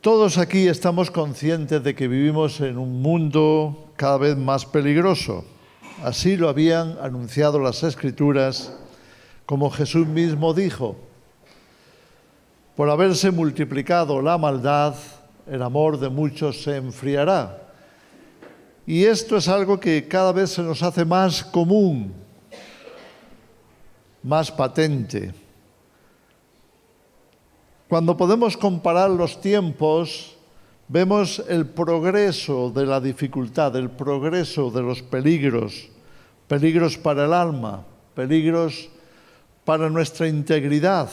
Todos aquí estamos conscientes de que vivimos en un mundo cada vez más peligroso. Así lo habían anunciado las Escrituras, como Jesús mismo dijo: por haberse multiplicado la maldad, el amor de muchos se enfriará. Y esto es algo que cada vez se nos hace más común, más patente. Cuando podemos comparar los tiempos, vemos el progreso de la dificultad, el progreso de los peligros, peligros para el alma, peligros para nuestra integridad.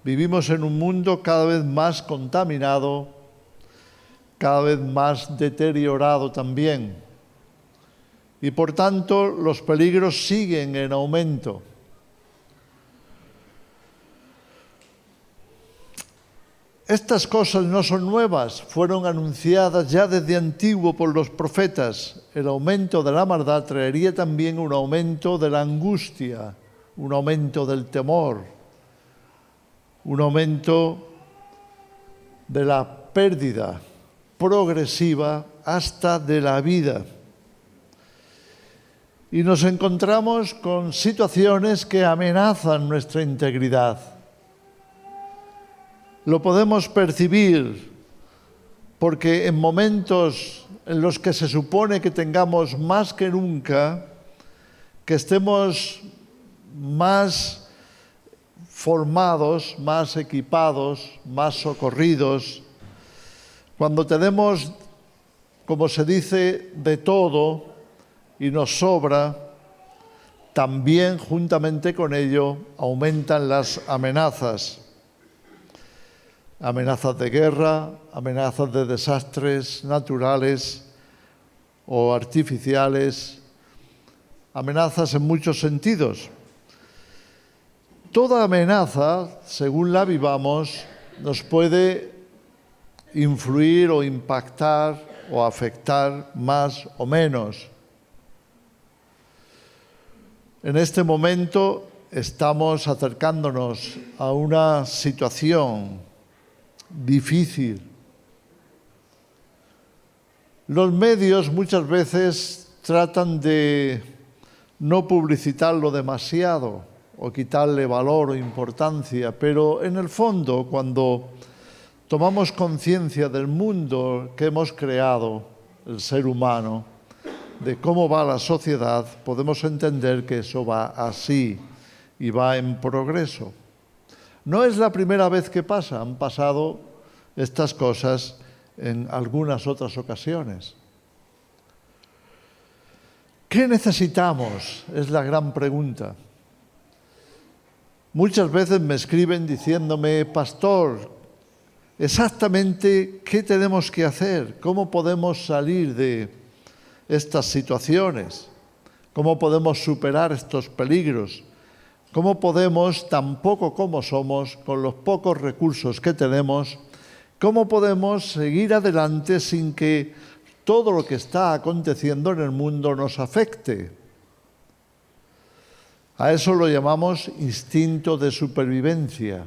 Vivimos en un mundo cada vez más contaminado, cada vez más deteriorado también. Y por tanto, los peligros siguen en aumento. Estas cosas no son nuevas, fueron anunciadas ya desde antiguo por los profetas. El aumento de la maldad traería también un aumento de la angustia, un aumento del temor, un aumento de la pérdida progresiva hasta de la vida. Y nos encontramos con situaciones que amenazan nuestra integridad. Lo podemos percibir porque en momentos en los que se supone que tengamos más que nunca, que estemos más formados, más equipados, más socorridos, cuando tenemos, como se dice, de todo y nos sobra, también juntamente con ello aumentan las amenazas. Amenazas de guerra, amenazas de desastres naturales o artificiales, amenazas en muchos sentidos. Toda amenaza, según la vivamos, nos puede influir o impactar o afectar más o menos. En este momento estamos acercándonos a una situación difícil. Los medios muchas veces tratan de no publicitarlo demasiado o quitarle valor o importancia, pero en el fondo, cuando tomamos conciencia del mundo que hemos creado, el ser humano, de cómo va la sociedad, podemos entender que eso va así y va en progreso. No es la primera vez que pasa, han pasado estas cosas en algunas otras ocasiones. ¿Qué necesitamos? Es la gran pregunta. Muchas veces me escriben diciéndome: pastor, exactamente qué tenemos que hacer, cómo podemos salir de estas situaciones, cómo podemos superar estos peligros. ¿Cómo podemos, tan poco como somos, con los pocos recursos que tenemos, cómo podemos seguir adelante sin que todo lo que está aconteciendo en el mundo nos afecte? A eso lo llamamos instinto de supervivencia.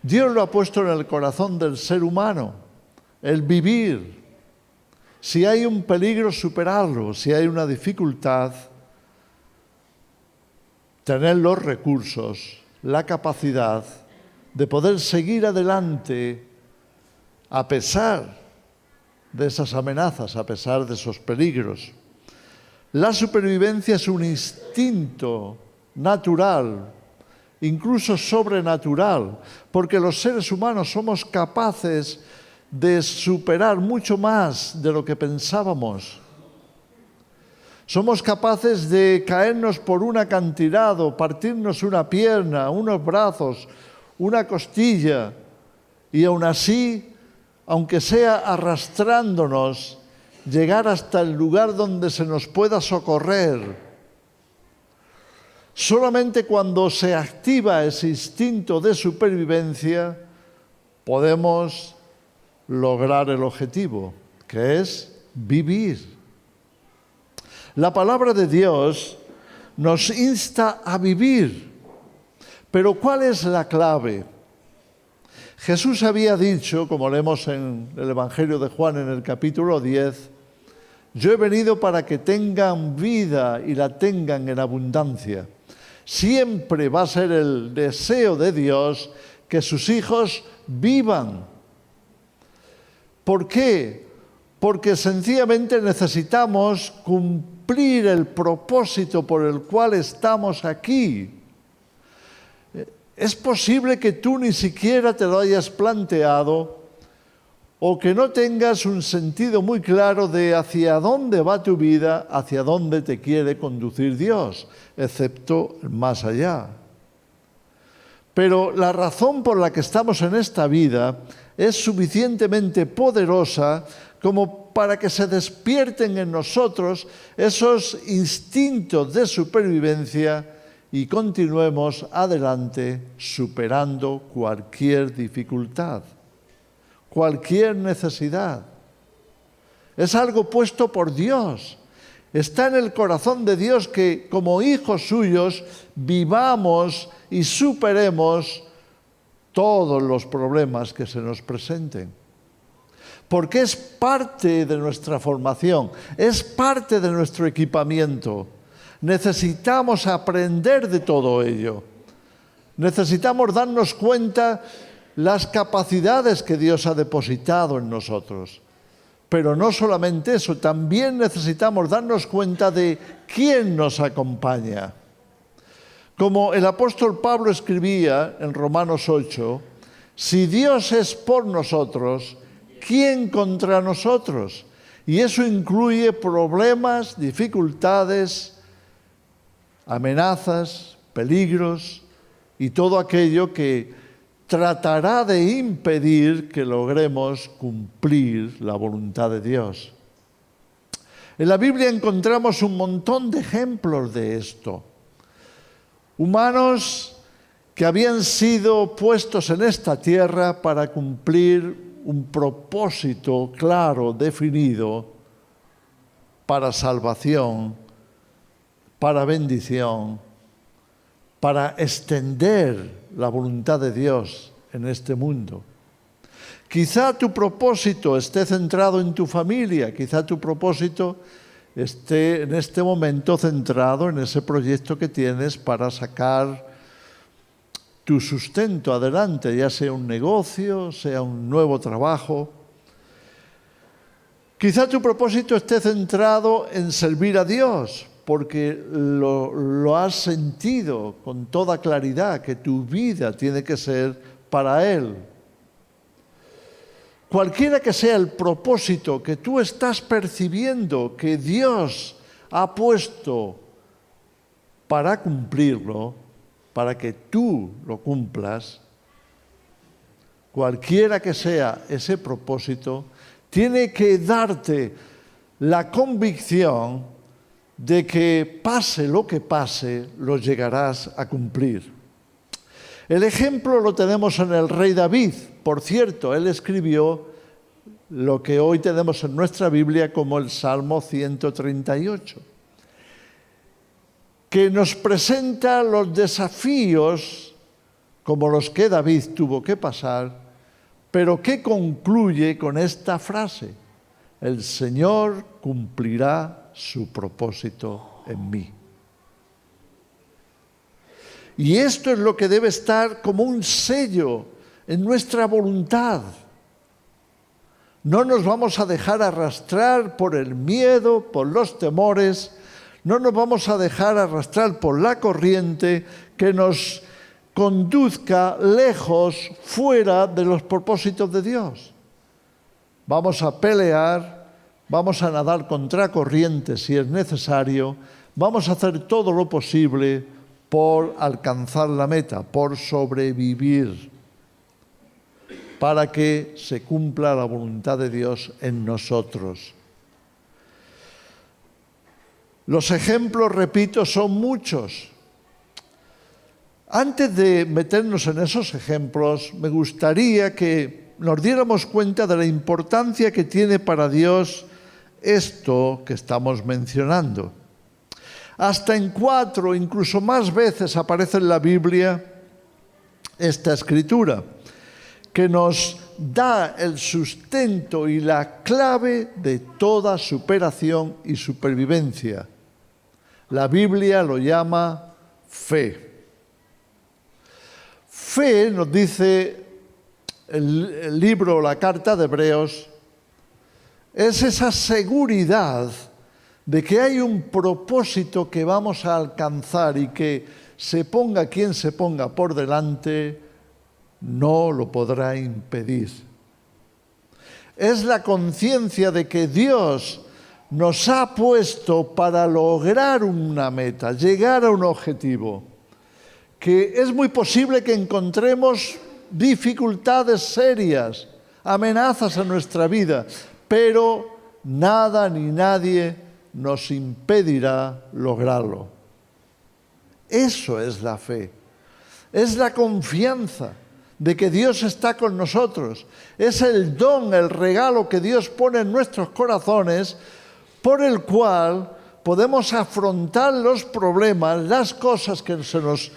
Dios lo ha puesto en el corazón del ser humano, el vivir. Si hay un peligro, superarlo. Si hay una dificultad, tener los recursos, la capacidad de poder seguir adelante a pesar de esas amenazas, a pesar de esos peligros. La supervivencia es un instinto natural, incluso sobrenatural, porque los seres humanos somos capaces de superar mucho más de lo que pensábamos. Somos capaces de caernos por un acantilado, partirnos una pierna, unos brazos, una costilla, y aún así, aunque sea arrastrándonos, llegar hasta el lugar donde se nos pueda socorrer. Solamente cuando se activa ese instinto de supervivencia, podemos lograr el objetivo, que es vivir. La palabra de Dios nos insta a vivir. Pero ¿cuál es la clave? Jesús había dicho, como leemos en el Evangelio de Juan en el capítulo 10, yo he venido para que tengan vida y la tengan en abundancia. Siempre va a ser el deseo de Dios que sus hijos vivan. ¿Por qué? Porque sencillamente necesitamos cumplir el propósito por el cual estamos aquí. Es posible que tú ni siquiera te lo hayas planteado o que no tengas un sentido muy claro de hacia dónde va tu vida, hacia dónde te quiere conducir Dios, excepto más allá. Pero la razón por la que estamos en esta vida es suficientemente poderosa como para que se despierten en nosotros esos instintos de supervivencia y continuemos adelante superando cualquier dificultad, cualquier necesidad. Es algo puesto por Dios. Está en el corazón de Dios que como hijos suyos vivamos y superemos todos los problemas que se nos presenten. Porque es parte de nuestra formación, es parte de nuestro equipamiento. Necesitamos aprender de todo ello. Necesitamos darnos cuenta las capacidades que Dios ha depositado en nosotros. Pero no solamente eso, también necesitamos darnos cuenta de quién nos acompaña. Como el apóstol Pablo escribía en Romanos 8, si Dios es por nosotros, ¿quién contra nosotros? Y eso incluye problemas, dificultades, amenazas, peligros y todo aquello que tratará de impedir que logremos cumplir la voluntad de Dios. En la Biblia encontramos un montón de ejemplos de esto. Humanos que habían sido puestos en esta tierra para cumplir un propósito claro, definido, para salvación, para bendición, para extender la voluntad de Dios en este mundo. Quizá tu propósito esté centrado en tu familia, quizá tu propósito esté en este momento centrado en ese proyecto que tienes para sacar tu sustento adelante, ya sea un negocio, sea un nuevo trabajo. Quizá tu propósito esté centrado en servir a Dios, porque lo has sentido con toda claridad, que tu vida tiene que ser para Él. Cualquiera que sea el propósito que tú estás percibiendo que Dios ha puesto para cumplirlo, para que tú lo cumplas, cualquiera que sea ese propósito, tiene que darte la convicción de que pase lo que pase, lo llegarás a cumplir. El ejemplo lo tenemos en el rey David. Por cierto, él escribió lo que hoy tenemos en nuestra Biblia como el Salmo 138, que nos presenta los desafíos como los que David tuvo que pasar, pero que concluye con esta frase: el Señor cumplirá su propósito en mí. Y esto es lo que debe estar como un sello en nuestra voluntad. No nos vamos a dejar arrastrar por el miedo, por los temores, no nos vamos a dejar arrastrar por la corriente que nos conduzca lejos, fuera de los propósitos de Dios. Vamos a pelear, vamos a nadar contra corriente si es necesario, vamos a hacer todo lo posible por alcanzar la meta, por sobrevivir, para que se cumpla la voluntad de Dios en nosotros. Los ejemplos, repito, son muchos. Antes de meternos en esos ejemplos, me gustaría que nos diéramos cuenta de la importancia que tiene para Dios esto que estamos mencionando. Hasta en 4, incluso más veces aparece en la Biblia esta escritura, que nos da el sustento y la clave de toda superación y supervivencia. La Biblia lo llama fe. Fe, nos dice el libro, la carta de Hebreos, es esa seguridad de que hay un propósito que vamos a alcanzar y que se ponga quien se ponga por delante, no lo podrá impedir. Es la conciencia de que Dios nos ha puesto para lograr una meta, llegar a un objetivo, que es muy posible que encontremos dificultades serias, amenazas en nuestra vida, pero nada ni nadie nos impedirá lograrlo. Eso es la fe, es la confianza de que Dios está con nosotros, es el don, el regalo que Dios pone en nuestros corazones, por el cual podemos afrontar los problemas, las cosas que se nos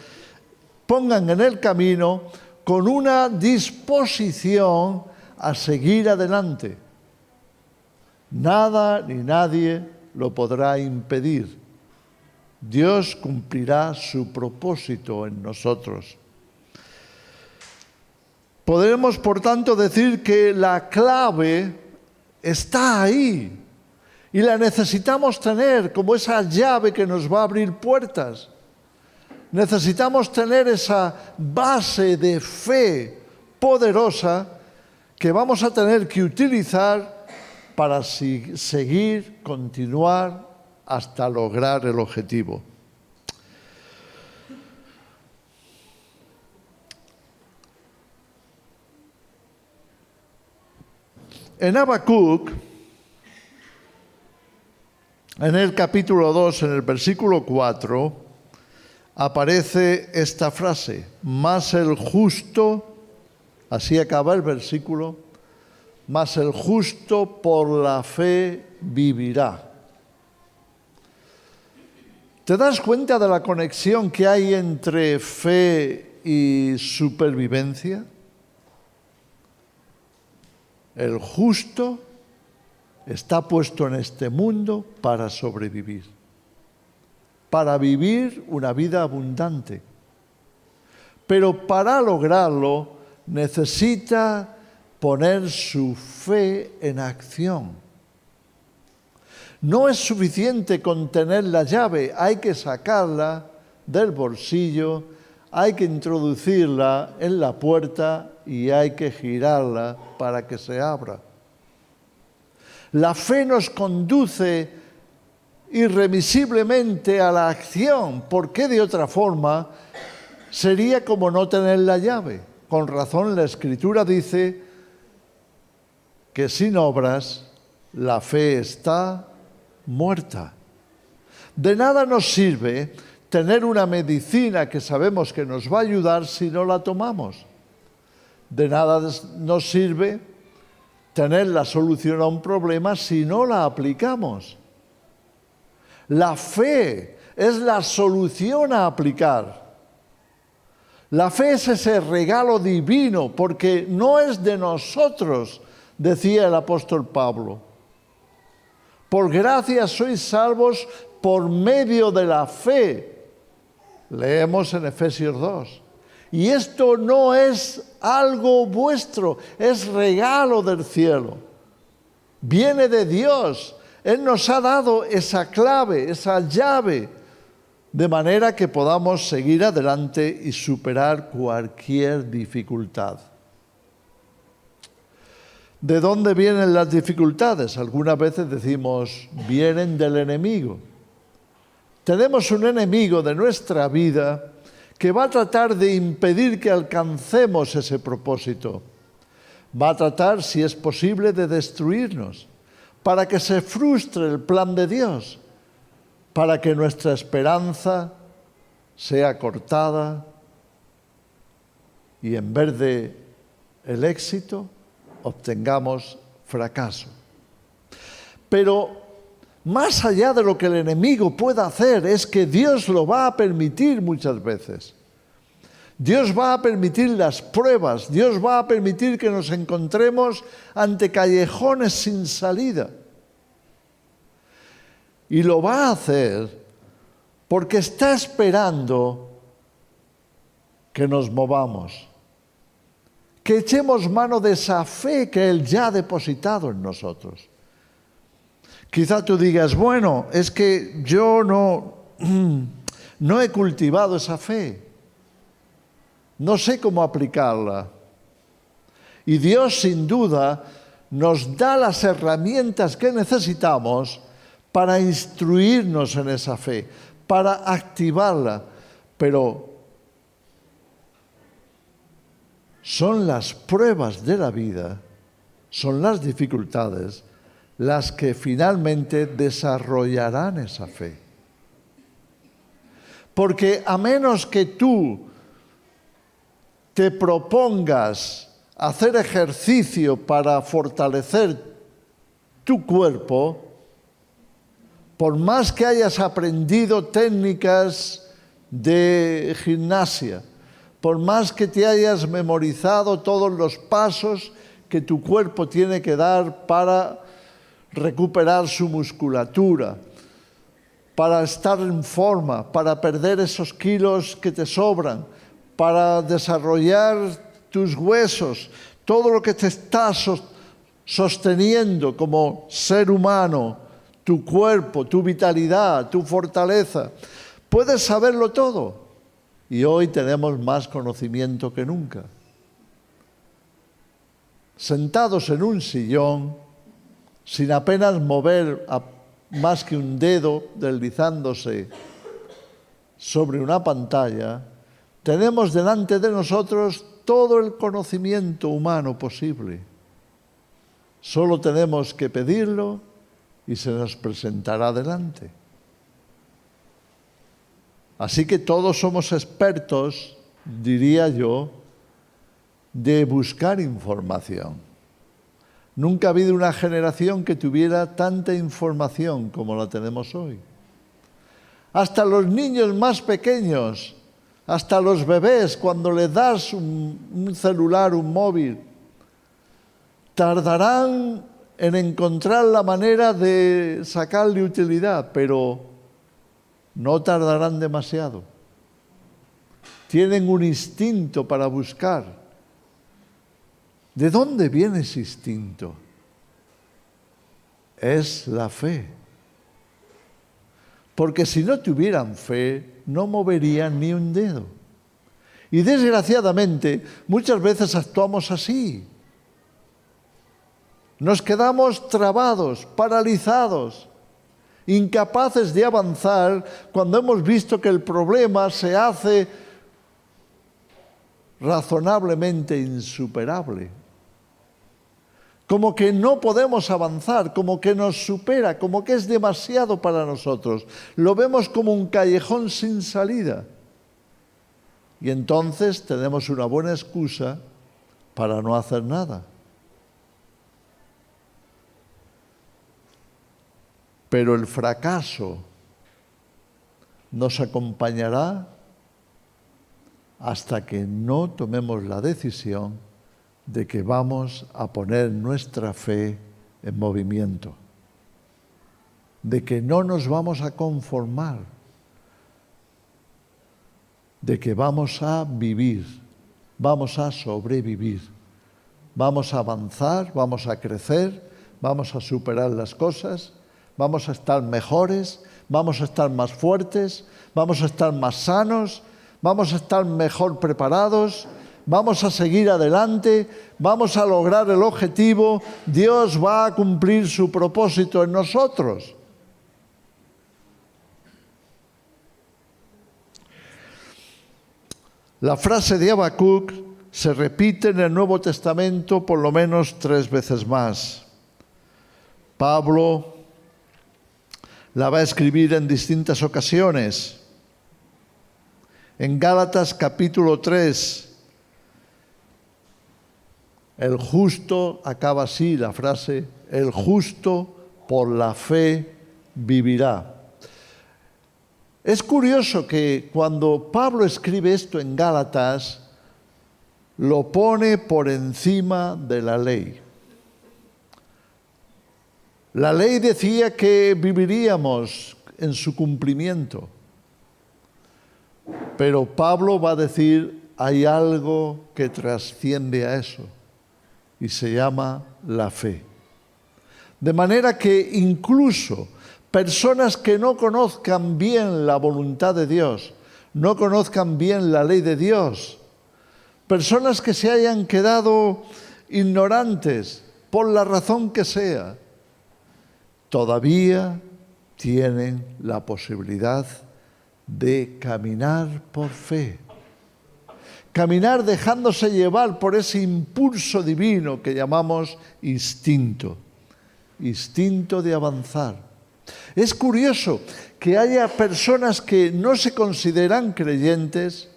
pongan en el camino, con una disposición a seguir adelante. Nada ni nadie lo podrá impedir. Dios cumplirá su propósito en nosotros. Podremos, por tanto, decir que la clave está ahí y la necesitamos tener como esa llave que nos va a abrir puertas. Necesitamos tener esa base de fe poderosa que vamos a tener que utilizar para seguir, continuar hasta lograr el objetivo. En Habacuc, en el capítulo 2, en el versículo 4, aparece esta frase: mas el justo, así acaba el versículo, mas el justo por la fe vivirá. ¿Te das cuenta de la conexión que hay entre fe y supervivencia? El justo está puesto en este mundo para sobrevivir, para vivir una vida abundante. Pero para lograrlo necesita poner su fe en acción. No es suficiente con tener la llave, hay que sacarla del bolsillo, hay que introducirla en la puerta y hay que girarla para que se abra. La fe nos conduce irremisiblemente a la acción, porque de otra forma sería como no tener la llave. Con razón la Escritura dice que sin obras la fe está muerta. De nada nos sirve tener una medicina que sabemos que nos va a ayudar si no la tomamos. De nada nos sirve tener la solución a un problema si no la aplicamos. La fe es la solución a aplicar. La fe es ese regalo divino, porque no es de nosotros, decía el apóstol Pablo. Por gracia sois salvos por medio de la fe. Leemos en Efesios 2. Y esto no es algo vuestro, es regalo del cielo. Viene de Dios. Él nos ha dado esa clave, esa llave, de manera que podamos seguir adelante y superar cualquier dificultad. ¿De dónde vienen las dificultades? Algunas veces decimos, vienen del enemigo. Tenemos un enemigo de nuestra vida que va a tratar de impedir que alcancemos ese propósito. Va a tratar, si es posible, de destruirnos, para que se frustre el plan de Dios, para que nuestra esperanza sea cortada y en vez de el éxito, obtengamos fracaso. Pero más allá de lo que el enemigo pueda hacer, es que Dios lo va a permitir muchas veces. Dios va a permitir las pruebas, Dios va a permitir que nos encontremos ante callejones sin salida. Y lo va a hacer porque está esperando que nos movamos, que echemos mano de esa fe que Él ya ha depositado en nosotros. Quizá tú digas, bueno, es que yo no he cultivado esa fe, no sé cómo aplicarla. Y Dios, sin duda, nos da las herramientas que necesitamos para instruirnos en esa fe, para activarla. Pero son las pruebas de la vida, son las dificultades, las que finalmente desarrollarán esa fe. Porque a menos que tú te propongas hacer ejercicio para fortalecer tu cuerpo, por más que hayas aprendido técnicas de gimnasia, por más que te hayas memorizado todos los pasos que tu cuerpo tiene que dar para recuperar su musculatura, para estar en forma, para perder esos kilos que te sobran, para desarrollar tus huesos, todo lo que te está sosteniendo como ser humano, tu cuerpo, tu vitalidad, tu fortaleza. Puedes saberlo todo. Y hoy tenemos más conocimiento que nunca. Sentados en un sillón, sin apenas mover más que un dedo deslizándose sobre una pantalla, tenemos delante de nosotros todo el conocimiento humano posible. Solo tenemos que pedirlo y se nos presentará delante. Así que todos somos expertos, diría yo, de buscar información. Nunca ha habido una generación que tuviera tanta información como la tenemos hoy. Hasta los niños más pequeños, hasta los bebés, cuando les das un celular, un móvil, tardarán en encontrar la manera de sacarle utilidad, pero no tardarán demasiado. Tienen un instinto para buscar. ¿De dónde viene ese instinto? Es la fe. Porque si no tuvieran fe, no moverían ni un dedo. Y desgraciadamente, muchas veces actuamos así. Nos quedamos trabados, paralizados, incapaces de avanzar cuando hemos visto que el problema se hace razonablemente insuperable. Como que no podemos avanzar, como que nos supera, como que es demasiado para nosotros. Lo vemos como un callejón sin salida. Y entonces tenemos una buena excusa para no hacer nada. Pero el fracaso nos acompañará hasta que no tomemos la decisión de que vamos a poner nuestra fe en movimiento, de que no nos vamos a conformar, de que vamos a vivir, vamos a sobrevivir, vamos a avanzar, vamos a crecer, vamos a superar las cosas, vamos a estar mejores, vamos a estar más fuertes, vamos a estar más sanos, vamos a estar mejor preparados, vamos a seguir adelante, vamos a lograr el objetivo, Dios va a cumplir su propósito en nosotros. La frase de Habacuc se repite en el Nuevo Testamento por lo menos 3 veces más. Pablo la va a escribir en distintas ocasiones. En Gálatas capítulo 3, el justo, acaba así la frase, el justo por la fe vivirá. Es curioso que cuando Pablo escribe esto en Gálatas, lo pone por encima de la ley. La ley decía que viviríamos en su cumplimiento, pero Pablo va a decir, hay algo que trasciende a eso, y se llama la fe. De manera que incluso personas que no conozcan bien la voluntad de Dios, no conozcan bien la ley de Dios, personas que se hayan quedado ignorantes por la razón que sea, todavía tienen la posibilidad de caminar por fe. Caminar dejándose llevar por ese impulso divino que llamamos instinto de avanzar. Es curioso que haya personas que no se consideran creyentes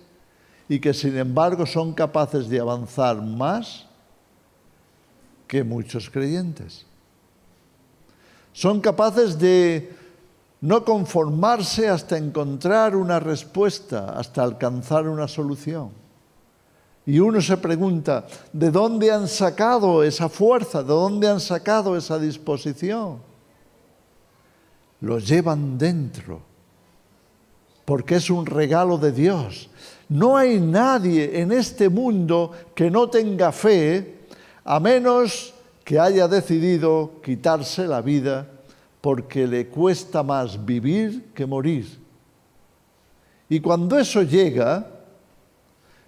y que sin embargo son capaces de avanzar más que muchos creyentes. Son capaces de no conformarse hasta encontrar una respuesta, hasta alcanzar una solución. Y uno se pregunta, ¿de dónde han sacado esa fuerza? ¿De dónde han sacado esa disposición? Lo llevan dentro, porque es un regalo de Dios. No hay nadie en este mundo que no tenga fe, a menos que haya decidido quitarse la vida porque le cuesta más vivir que morir. Y cuando eso llega,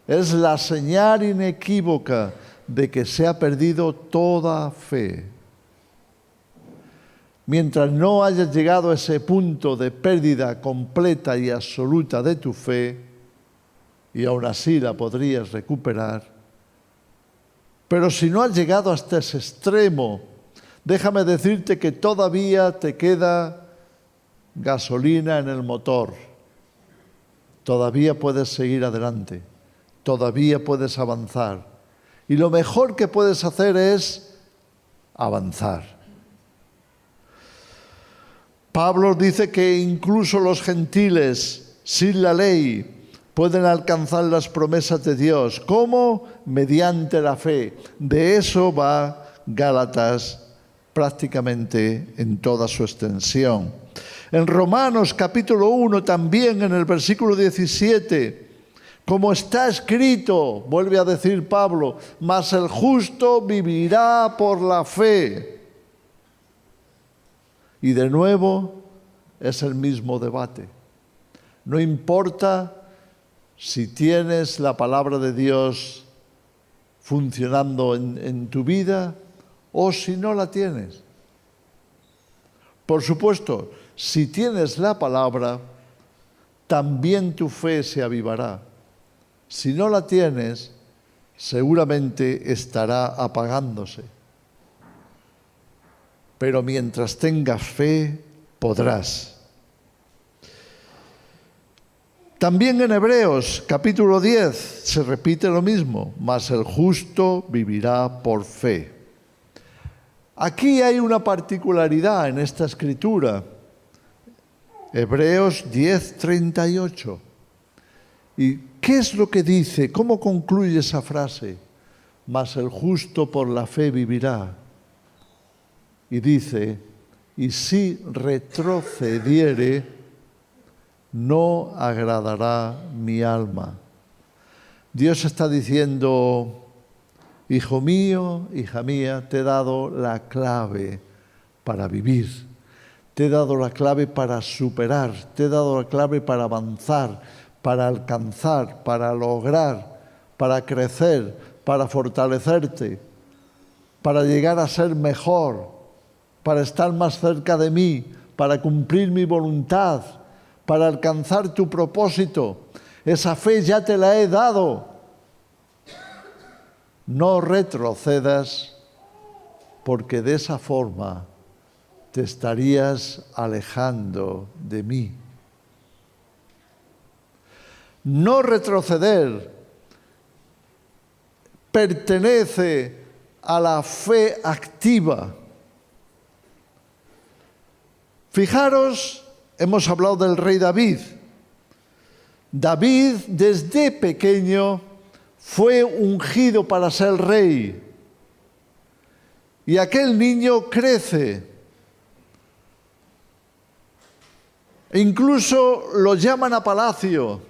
es la señal inequívoca de que se ha perdido toda fe. Mientras no hayas llegado a ese punto de pérdida completa y absoluta de tu fe, y aún así la podrías recuperar, pero si no has llegado hasta ese extremo, déjame decirte que todavía te queda gasolina en el motor. Todavía puedes seguir adelante. Todavía puedes avanzar. Y lo mejor que puedes hacer es avanzar. Pablo dice que incluso los gentiles, sin la ley, pueden alcanzar las promesas de Dios. ¿Cómo? Mediante la fe. De eso va Gálatas prácticamente en toda su extensión. En Romanos capítulo 1 también en el versículo 17, como está escrito, vuelve a decir Pablo, mas el justo vivirá por la fe. Y de nuevo es el mismo debate. No importa si tienes la palabra de Dios funcionando en tu vida o si no la tienes. Por supuesto, si tienes la palabra, también tu fe se avivará. Si no la tienes, seguramente estará apagándose. Pero mientras tengas fe, podrás. También en Hebreos, capítulo 10, se repite lo mismo, mas el justo vivirá por fe. Aquí hay una particularidad en esta escritura. Hebreos 10, 38. ¿Y qué es lo que dice? ¿Cómo concluye esa frase? Mas el justo por la fe vivirá. Y dice, y si retrocediere, no agradará mi alma. Dios está diciendo, hijo mío, hija mía, te he dado la clave para vivir. Te he dado la clave para superar. Te he dado la clave para avanzar, para alcanzar, para lograr, para crecer, para fortalecerte, para llegar a ser mejor, para estar más cerca de mí, para cumplir mi voluntad, para alcanzar tu propósito. Esa fe ya te la he dado. No retrocedas, porque de esa forma te estarías alejando de mí. No retroceder pertenece a la fe activa. Fijaros, hemos hablado del rey David, David desde pequeño fue ungido para ser rey. Y aquel niño crece. Incluso lo llaman a palacio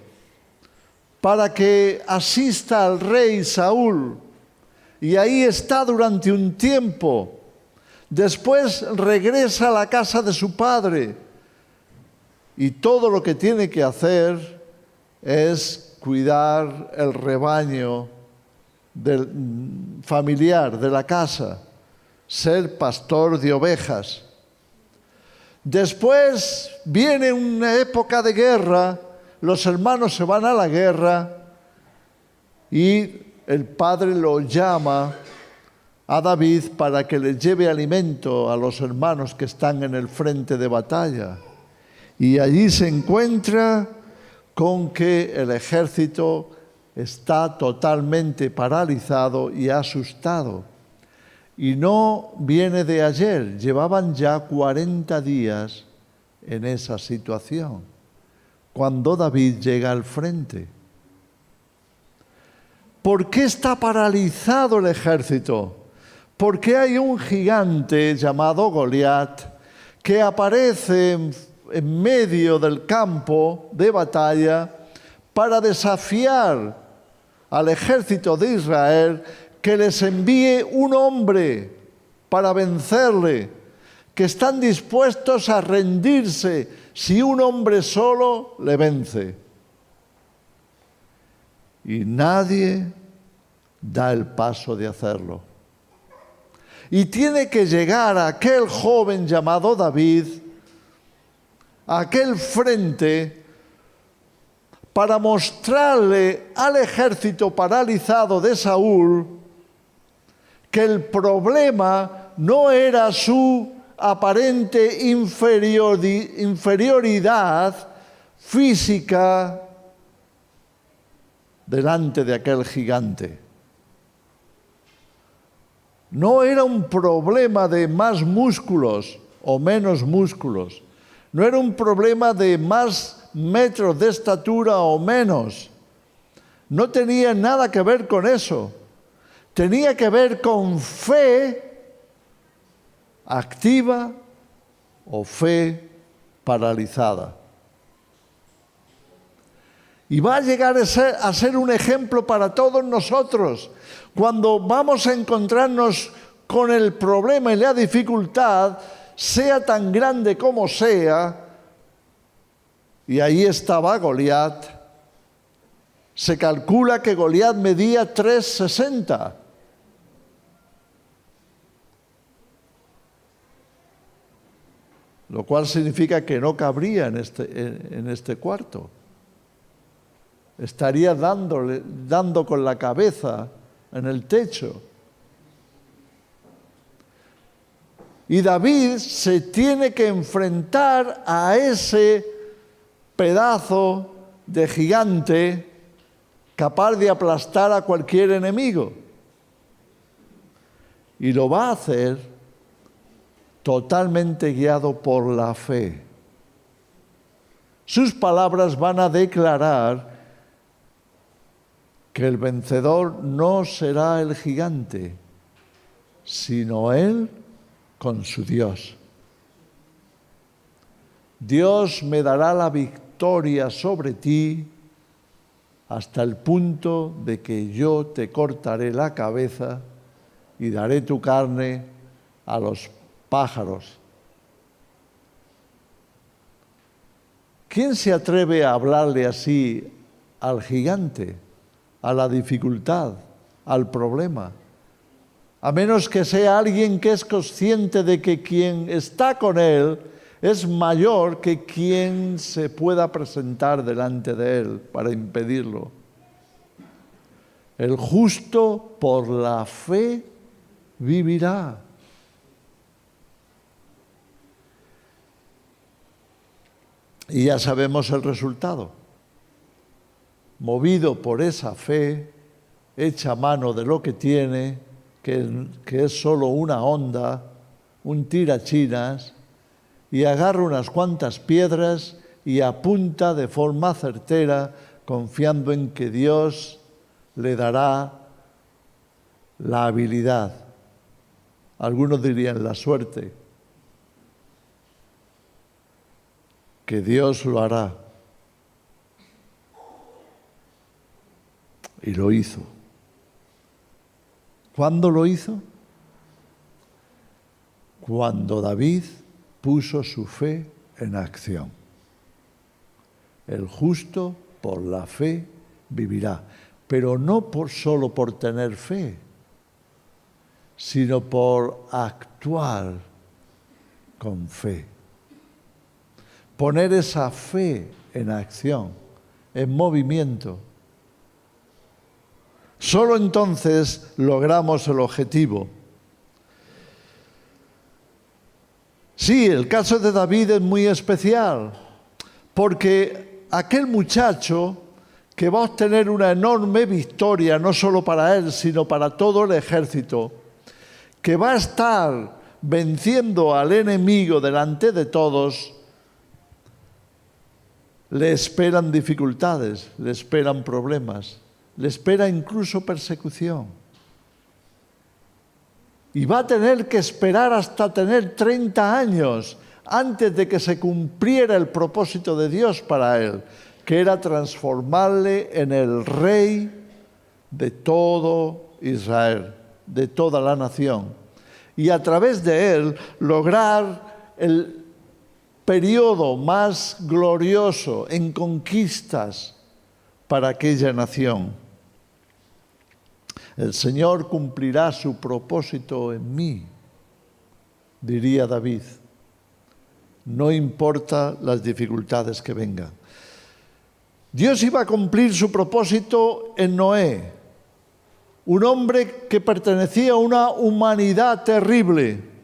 para que asista al rey Saúl. Y ahí está durante un tiempo. Después regresa a la casa de su padre. Y todo lo que tiene que hacer es cuidar el rebaño familiar de la casa, ser pastor de ovejas. Después viene una época de guerra, los hermanos se van a la guerra y el padre lo llama a David para que le lleve alimento a los hermanos que están en el frente de batalla. Y allí se encuentra con que el ejército está totalmente paralizado y asustado. Y no viene de ayer, llevaban ya 40 días en esa situación, cuando David llega al frente. ¿Por qué está paralizado el ejército? Porque hay un gigante llamado Goliat que aparece en medio del campo de batalla para desafiar al ejército de Israel que les envíe un hombre para vencerle, que están dispuestos a rendirse si un hombre solo le vence. Y nadie da el paso de hacerlo. Y tiene que llegar aquel joven llamado David a aquel frente para mostrarle al ejército paralizado de Saúl que el problema no era su aparente inferioridad física delante de aquel gigante. No era un problema de más músculos o menos músculos. No era un problema de más metros de estatura o menos. No tenía nada que ver con eso. Tenía que ver con fe activa o fe paralizada. Y va a llegar a ser un ejemplo para todos nosotros. Cuando vamos a encontrarnos con el problema y la dificultad, sea tan grande como sea, y ahí estaba Goliat. Se calcula que Goliat medía 3,60. Lo cual significa que no cabría en este cuarto. Estaría dando con la cabeza en el techo. Y David se tiene que enfrentar a ese pedazo de gigante capaz de aplastar a cualquier enemigo. Y lo va a hacer totalmente guiado por la fe. Sus palabras van a declarar que el vencedor no será el gigante, sino él con su Dios. Dios me dará la victoria sobre ti hasta el punto de que yo te cortaré la cabeza y daré tu carne a los pájaros. ¿Quién se atreve a hablarle así al gigante, a la dificultad, al problema? A menos que sea alguien que es consciente de que quien está con él es mayor que quien se pueda presentar delante de él para impedirlo. El justo por la fe vivirá. Y ya sabemos el resultado. Movido por esa fe, echa mano de lo que tiene, que es solo una honda, un tirachinas, y agarra unas cuantas piedras y apunta de forma certera confiando en que Dios le dará la habilidad. Algunos dirían la suerte, que Dios lo hará. Y lo hizo. ¿Cuándo lo hizo? Cuando David puso su fe en acción. El justo por la fe vivirá, pero no solo por tener fe, sino por actuar con fe. Poner esa fe en acción, en movimiento. Solo entonces logramos el objetivo. Sí, el caso de David es muy especial, porque aquel muchacho que va a obtener una enorme victoria, no solo para él, sino para todo el ejército, que va a estar venciendo al enemigo delante de todos, le esperan dificultades, le esperan problemas, le espera incluso persecución. Y va a tener que esperar hasta tener 30 años antes de que se cumpliera el propósito de Dios para él, que era transformarle en el rey de todo Israel, de toda la nación. Y a través de él lograr el periodo más glorioso en conquistas para aquella nación. El Señor cumplirá su propósito en mí, diría David. No importa las dificultades que vengan. Dios iba a cumplir su propósito en Noé, un hombre que pertenecía a una humanidad terrible,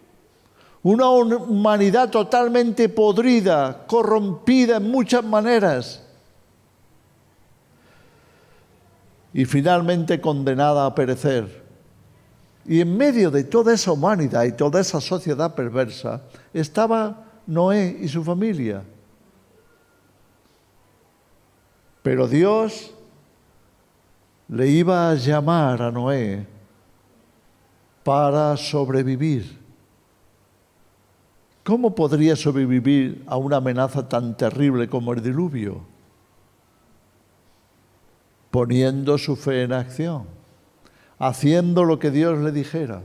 una humanidad totalmente podrida, corrompida en muchas maneras y finalmente condenada a perecer. Y en medio de toda esa humanidad y toda esa sociedad perversa estaba Noé y su familia. Pero Dios le iba a llamar a Noé para sobrevivir. ¿Cómo podría sobrevivir a una amenaza tan terrible como el diluvio? Poniendo su fe en acción, haciendo lo que Dios le dijera.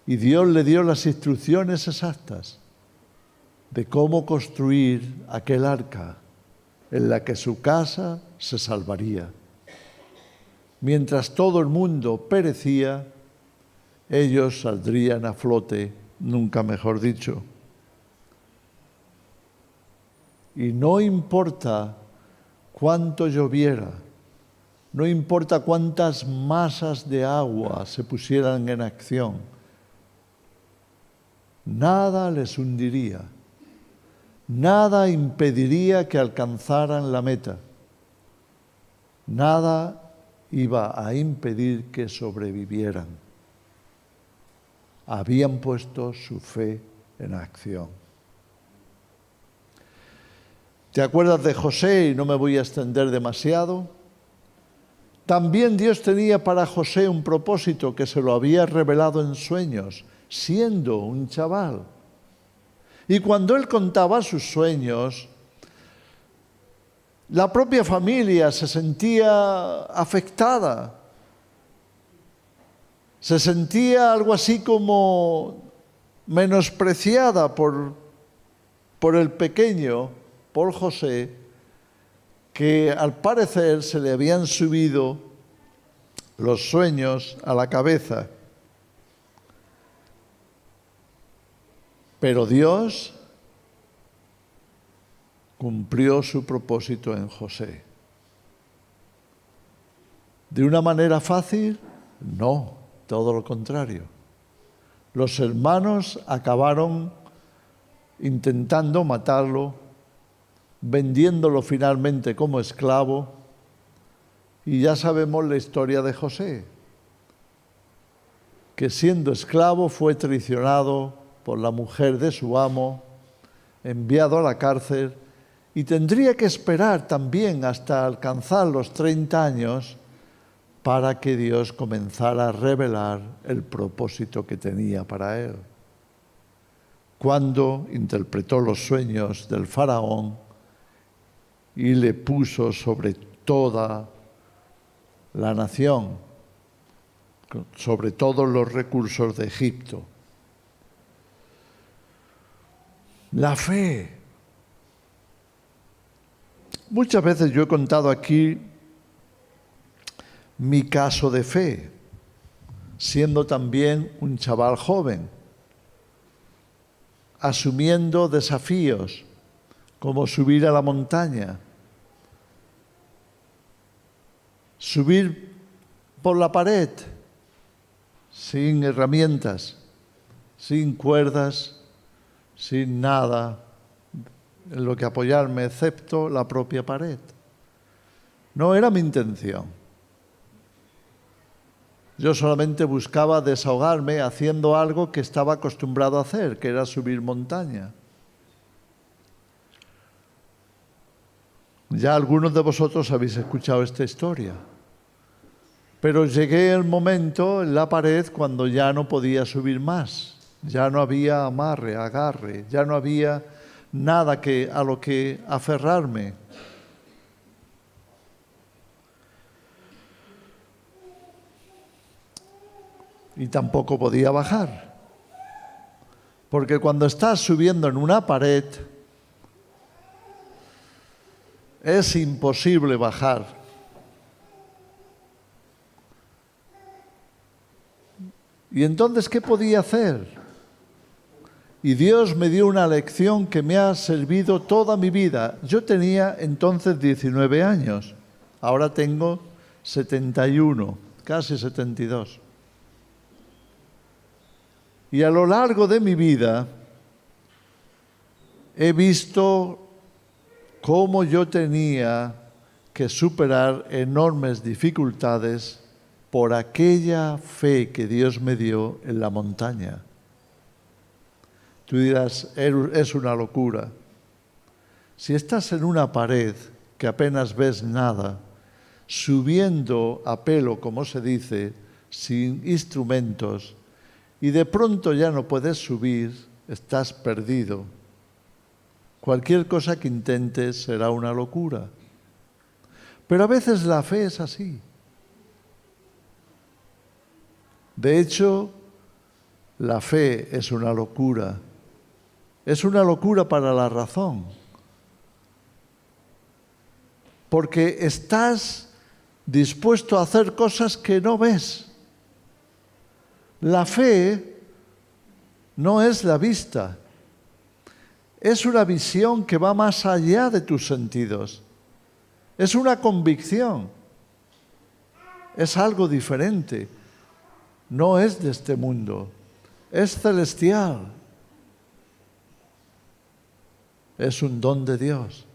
Y Dios le dio las instrucciones exactas de cómo construir aquel arca en la que su casa se salvaría. Mientras todo el mundo perecía, ellos saldrían a flote, nunca mejor dicho. Y no importa cuánto lloviera, no importa cuántas masas de agua se pusieran en acción, nada les hundiría, nada impediría que alcanzaran la meta, nada iba a impedir que sobrevivieran. Habían puesto su fe en acción. ¿Te acuerdas de José? Y no me voy a extender demasiado. También Dios tenía para José un propósito que se lo había revelado en sueños, siendo un chaval. Y cuando él contaba sus sueños, la propia familia se sentía afectada. Se sentía algo así como menospreciada por el pequeño, por José, que al parecer se le habían subido los sueños a la cabeza. Pero Dios cumplió su propósito en José. ¿De una manera fácil? No, todo lo contrario. Los hermanos acabaron intentando matarlo, vendiéndolo finalmente como esclavo, y ya sabemos la historia de José, que siendo esclavo fue traicionado por la mujer de su amo, enviado a la cárcel Y tendría que esperar también hasta alcanzar los 30 años para que Dios comenzara a revelar el propósito que tenía para él. Cuando interpretó los sueños del faraón y le puso sobre toda la nación, sobre todos los recursos de Egipto. La fe. Muchas veces yo he contado aquí mi caso de fe, siendo también un chaval joven, asumiendo desafíos como subir a la montaña, subir por la pared sin herramientas, sin cuerdas, sin nada en lo que apoyarme, excepto la propia pared. No era mi intención. Yo solamente buscaba desahogarme haciendo algo que estaba acostumbrado a hacer, que era subir montaña. Ya algunos de vosotros habéis escuchado esta historia. Pero llegué el momento en la pared cuando ya no podía subir más. Ya no había agarre, ya no había nada a lo que aferrarme. Y tampoco podía bajar. Porque cuando estás subiendo en una pared, es imposible bajar. ¿Y entonces qué podía hacer? Y Dios me dio una lección que me ha servido toda mi vida. Yo tenía entonces 19 años, ahora tengo 71, casi 72. Y a lo largo de mi vida he visto cómo yo tenía que superar enormes dificultades por aquella fe que Dios me dio en la montaña. Tú dirás, es una locura. Si estás en una pared que apenas ves nada, subiendo a pelo, como se dice, sin instrumentos, y de pronto ya no puedes subir, estás perdido. Cualquier cosa que intentes será una locura. Pero a veces la fe es así. De hecho, la fe es una locura. Es una locura para la razón. Porque estás dispuesto a hacer cosas que no ves. La fe no es la vista. Es una visión que va más allá de tus sentidos. Es una convicción. Es algo diferente. No es de este mundo. Es celestial. Es un don de Dios.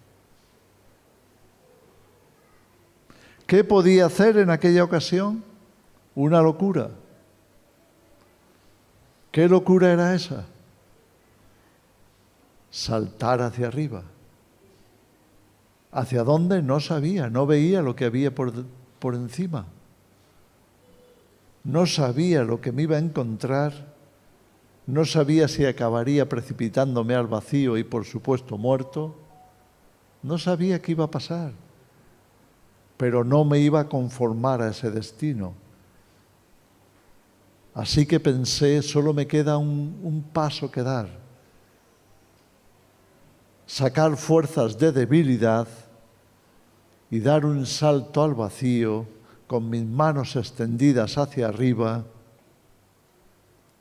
¿Qué podía hacer en aquella ocasión? Una locura. ¿Qué locura era esa? Saltar hacia arriba. ¿Hacia dónde? No sabía, no veía lo que había por encima. No sabía lo que me iba a encontrar. No sabía si acabaría precipitándome al vacío y, por supuesto, muerto. No sabía qué iba a pasar. Pero no me iba a conformar a ese destino. Así que pensé, solo me queda un paso que dar. Sacar fuerzas de debilidad y dar un salto al vacío con mis manos extendidas hacia arriba,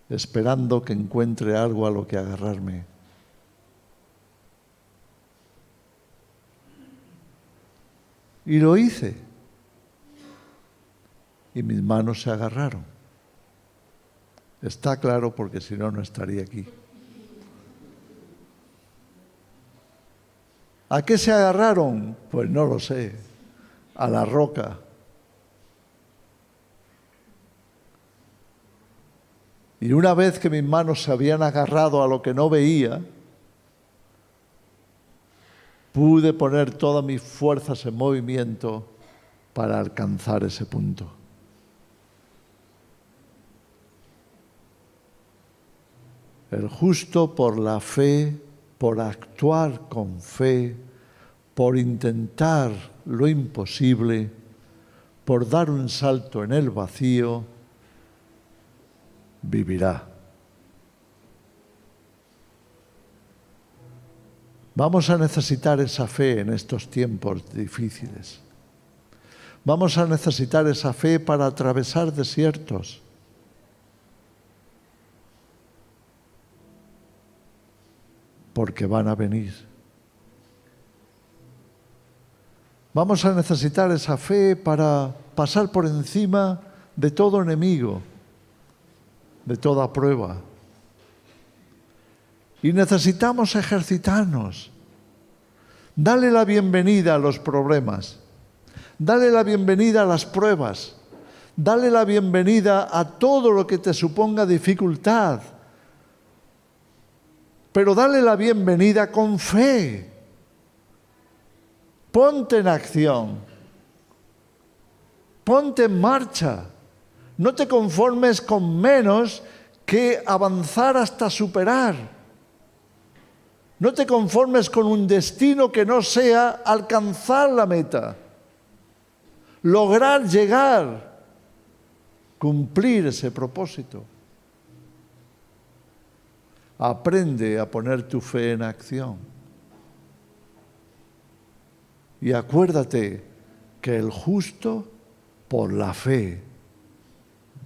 esperando que encuentre algo a lo que agarrarme. Y lo hice. Y mis manos se agarraron. Está claro, porque si no, no estaría aquí. ¿A qué se agarraron? Pues no lo sé. A la roca. Y una vez que mis manos se habían agarrado a lo que no veía, pude poner todas mis fuerzas en movimiento para alcanzar ese punto. El justo por la fe, por actuar con fe, por intentar lo imposible, por dar un salto en el vacío, vivirá. Vamos a necesitar esa fe en estos tiempos difíciles. Vamos a necesitar esa fe para atravesar desiertos. Porque van a venir. Vamos a necesitar esa fe para pasar por encima de todo enemigo, de toda prueba. Y necesitamos ejercitarnos. Dale la bienvenida a los problemas. Dale la bienvenida a las pruebas. Dale la bienvenida a todo lo que te suponga dificultad. Pero dale la bienvenida con fe. Ponte en acción. Ponte en marcha. No te conformes con menos que avanzar hasta superar. No te conformes con un destino que no sea alcanzar la meta, lograr llegar, cumplir ese propósito. Aprende a poner tu fe en acción. Y acuérdate que el justo por la fe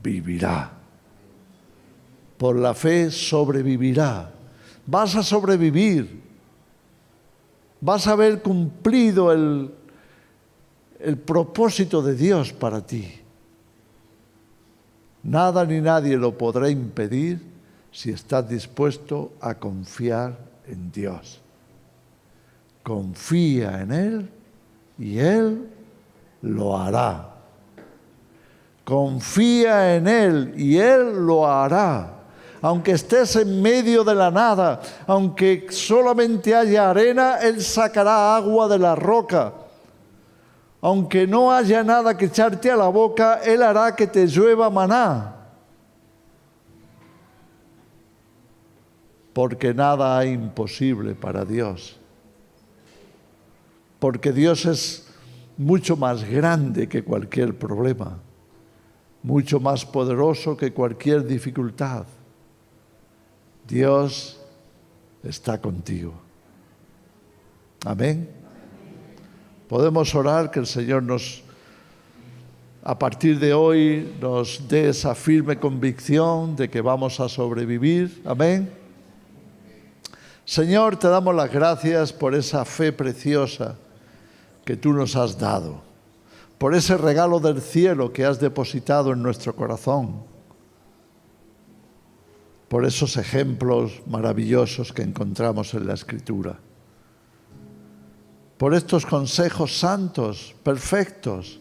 vivirá. Por la fe sobrevivirá. Vas a sobrevivir. Vas a haber cumplido el propósito de Dios para ti. Nada ni nadie lo podrá impedir si estás dispuesto a confiar en Dios. Confía en Él y Él lo hará. Confía en Él y Él lo hará. Aunque estés en medio de la nada, aunque solamente haya arena, Él sacará agua de la roca. Aunque no haya nada que echarte a la boca, Él hará que te llueva maná. Porque nada hay imposible para Dios. Porque Dios es mucho más grande que cualquier problema, mucho más poderoso que cualquier dificultad. Dios está contigo. Amén. Podemos orar que el Señor a partir de hoy, nos dé esa firme convicción de que vamos a sobrevivir. Amén. Señor, te damos las gracias por esa fe preciosa que tú nos has dado, por ese regalo del cielo que has depositado en nuestro corazón, por esos ejemplos maravillosos que encontramos en la Escritura, por estos consejos santos, perfectos,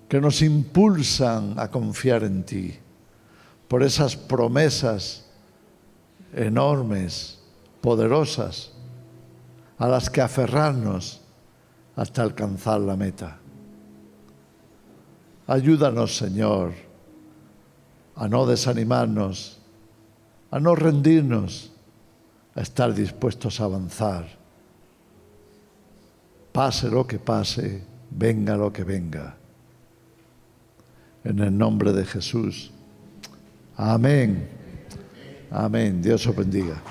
que nos impulsan a confiar en ti, por esas promesas enormes, poderosas, a las que aferrarnos hasta alcanzar la meta. Ayúdanos, Señor, a no desanimarnos, a no rendirnos, a estar dispuestos a avanzar. Pase lo que pase, venga lo que venga. En el nombre de Jesús. Amén. Amén. Dios os bendiga.